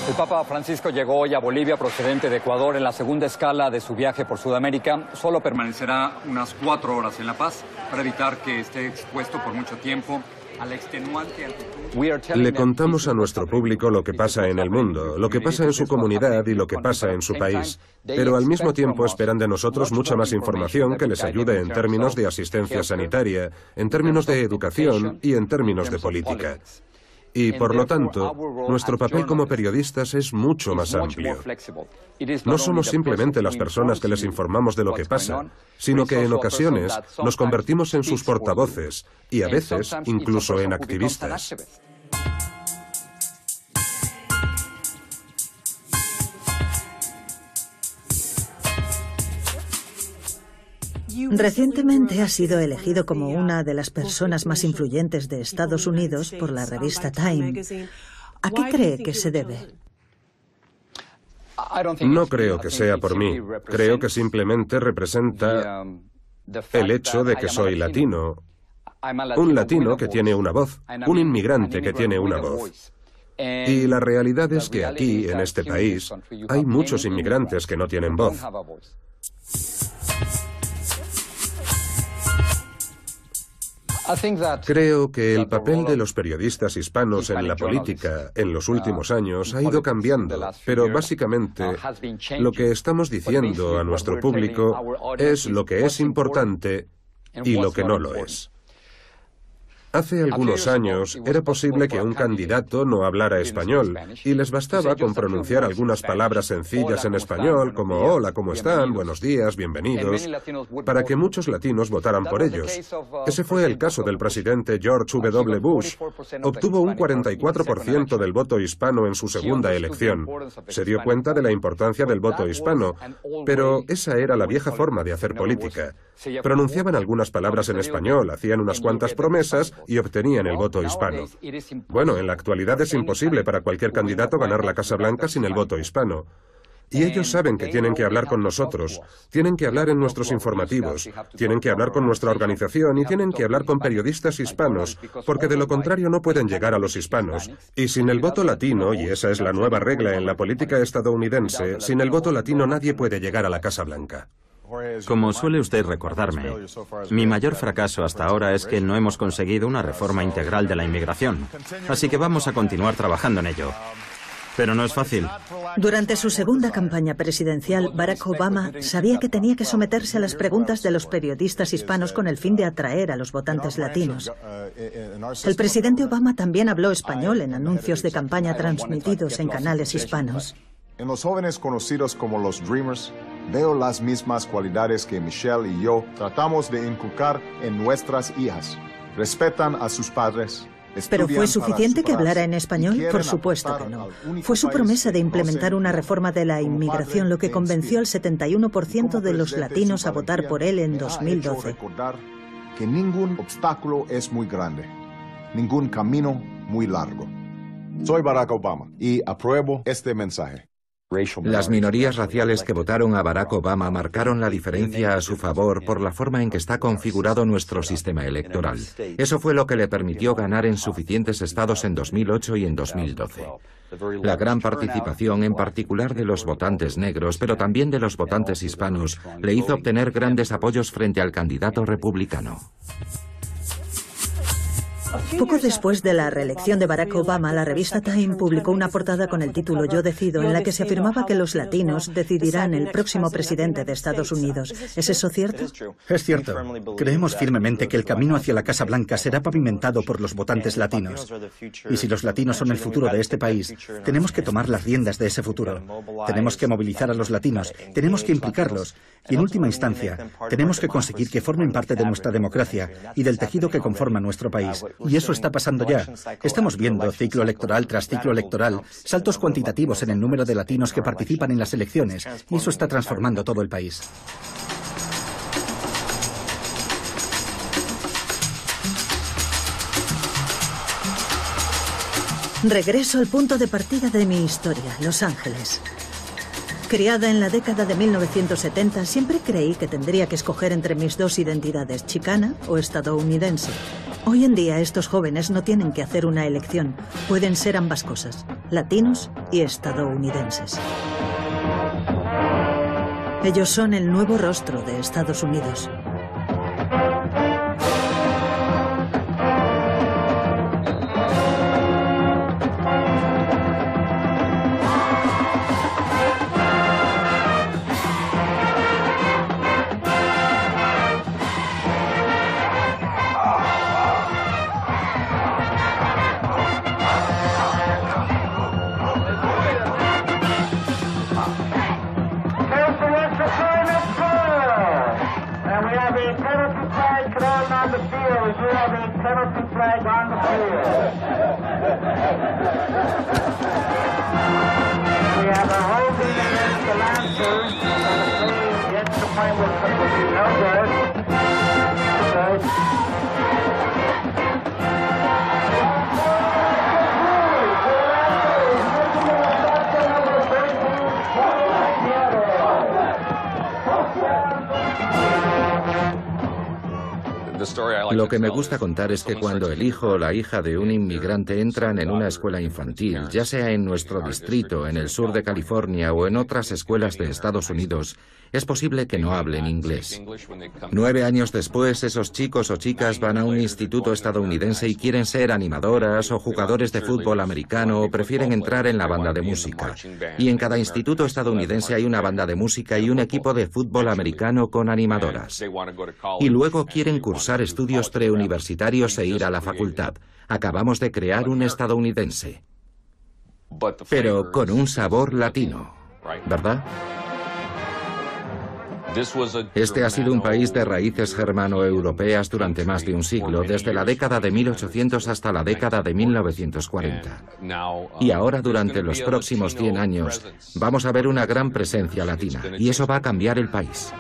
El Papa Francisco llegó hoy a Bolivia procedente de Ecuador en la segunda escala de su viaje por Sudamérica. Solo permanecerá unas 4 horas en La Paz para evitar que esté expuesto por mucho tiempo a la extenuante altitud. Le contamos a nuestro público lo que pasa en el mundo, lo que pasa en su comunidad y lo que pasa en su país. Pero al mismo tiempo esperan de nosotros mucha más información que les ayude en términos de asistencia sanitaria, en términos de educación y en términos de política. Y, por lo tanto, nuestro papel como periodistas es mucho más amplio. No somos simplemente las personas que les informamos de lo que pasa, sino que en ocasiones nos convertimos en sus portavoces y a veces incluso en activistas. Recientemente ha sido elegido como una de las personas más influyentes de Estados Unidos por la revista Time. ¿A qué cree que se debe? No creo que sea por mí. Creo que simplemente representa el hecho de que soy latino. Un latino que tiene una voz. Un inmigrante que tiene una voz. Y la realidad es que aquí, en este país, hay muchos inmigrantes que no tienen voz. Creo que el papel de los periodistas hispanos en la política en los últimos años ha ido cambiando, pero básicamente lo que estamos diciendo a nuestro público es lo que es importante y lo que no lo es. Hace algunos años era posible que un candidato no hablara español y les bastaba con pronunciar algunas palabras sencillas en español como hola, ¿cómo están? Buenos días, bienvenidos, para que muchos latinos votaran por ellos. Ese fue el caso del presidente George W. Bush. Obtuvo un 44% del voto hispano en su segunda elección. Se dio cuenta de la importancia del voto hispano, pero esa era la vieja forma de hacer política. Pronunciaban algunas palabras en español, hacían unas cuantas promesas y obtenían el voto hispano. Bueno, en la actualidad es imposible para cualquier candidato ganar la Casa Blanca sin el voto hispano. Y ellos saben que tienen que hablar con nosotros, tienen que hablar en nuestros informativos, tienen que hablar con nuestra organización y tienen que hablar con periodistas hispanos, porque de lo contrario no pueden llegar a los hispanos. Y sin el voto latino, y esa es la nueva regla en la política estadounidense, sin el voto latino nadie puede llegar a la Casa Blanca. Como suele usted recordarme, mi mayor fracaso hasta ahora es que no hemos conseguido una reforma integral de la inmigración. Así que vamos a continuar trabajando en ello. Pero no es fácil. Durante su segunda campaña presidencial, Barack Obama sabía que tenía que someterse a las preguntas de los periodistas hispanos con el fin de atraer a los votantes latinos. El presidente Obama también habló español en anuncios de campaña transmitidos en canales hispanos. En los jóvenes conocidos como los Dreamers, veo las mismas cualidades que Michelle y yo tratamos de inculcar en nuestras hijas. Respetan a sus padres. ¿Pero fue suficiente que hablara en español? Por supuesto que no. Fue su promesa de implementar una reforma de la inmigración lo que convenció al 71% de los latinos a votar por él en 2012. Recordar que ningún obstáculo es muy grande, ningún camino muy largo. Soy Barack Obama y apruebo este mensaje. Las minorías raciales que votaron a Barack Obama marcaron la diferencia a su favor por la forma en que está configurado nuestro sistema electoral. Eso fue lo que le permitió ganar en suficientes estados en 2008 y en 2012. La gran participación, en particular de los votantes negros, pero también de los votantes hispanos, le hizo obtener grandes apoyos frente al candidato republicano. Poco después de la reelección de Barack Obama, la revista Time publicó una portada con el título Yo decido, en la que se afirmaba que los latinos decidirán el próximo presidente de Estados Unidos. ¿Es eso cierto? Es cierto. Creemos firmemente que el camino hacia la Casa Blanca será pavimentado por los votantes latinos. Y si los latinos son el futuro de este país, tenemos que tomar las riendas de ese futuro. Tenemos que movilizar a los latinos, tenemos que implicarlos. Y en última instancia, tenemos que conseguir que formen parte de nuestra democracia y del tejido que conforma nuestro país. Y eso está pasando ya. Estamos viendo ciclo electoral tras ciclo electoral, saltos cuantitativos en el número de latinos que participan en las elecciones, y eso está transformando todo el país. Regreso al punto de partida de mi historia, Los Ángeles. Criada en la década de 1970, siempre creí que tendría que escoger entre mis dos identidades, chicana o estadounidense. Hoy en día estos jóvenes no tienen que hacer una elección, pueden ser ambas cosas, latinos y estadounidenses. Ellos son el nuevo rostro de Estados Unidos. Lo que me gusta contar es que cuando el hijo o la hija de un inmigrante entran en una escuela infantil, ya sea en nuestro distrito, en el sur de California o en otras escuelas de Estados Unidos, es posible que no hablen inglés. 9 años después, esos chicos o chicas van a un instituto estadounidense y quieren ser animadoras o jugadores de fútbol americano o prefieren entrar en la banda de música. Y en cada instituto estadounidense hay una banda de música y un equipo de fútbol americano con animadoras. Y luego quieren cursar estudios preuniversitarios e ir a la facultad. Acabamos de crear un estadounidense, pero con un sabor latino, ¿verdad? Este ha sido un país de raíces germano-europeas durante más de un siglo, desde la década de 1800 hasta la década de 1940. Y ahora, durante los próximos 100 años, vamos a ver una gran presencia latina, y eso va a cambiar el país.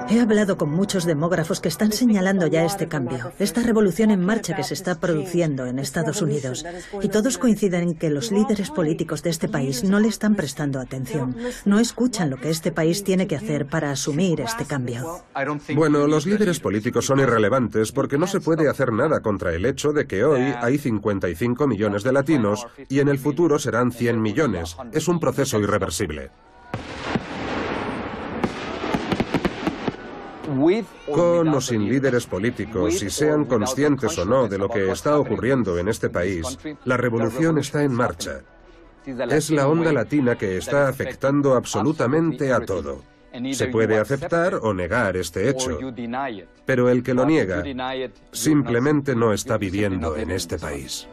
He hablado con muchos demógrafos que están señalando ya este cambio, esta revolución en marcha que se está produciendo en Estados Unidos. Y todos coinciden en que los líderes políticos de este país no le están prestando atención. No escuchan lo que este país tiene que hacer para asumir este cambio. Bueno, los líderes políticos son irrelevantes porque no se puede hacer nada contra el hecho de que hoy hay 55 millones de latinos y en el futuro serán 100 millones. Es un proceso irreversible. Con o sin líderes políticos, y sean conscientes o no de lo que está ocurriendo en este país, la revolución está en marcha. Es la onda latina que está afectando absolutamente a todo. Se puede aceptar o negar este hecho, pero el que lo niega simplemente no está viviendo en este país.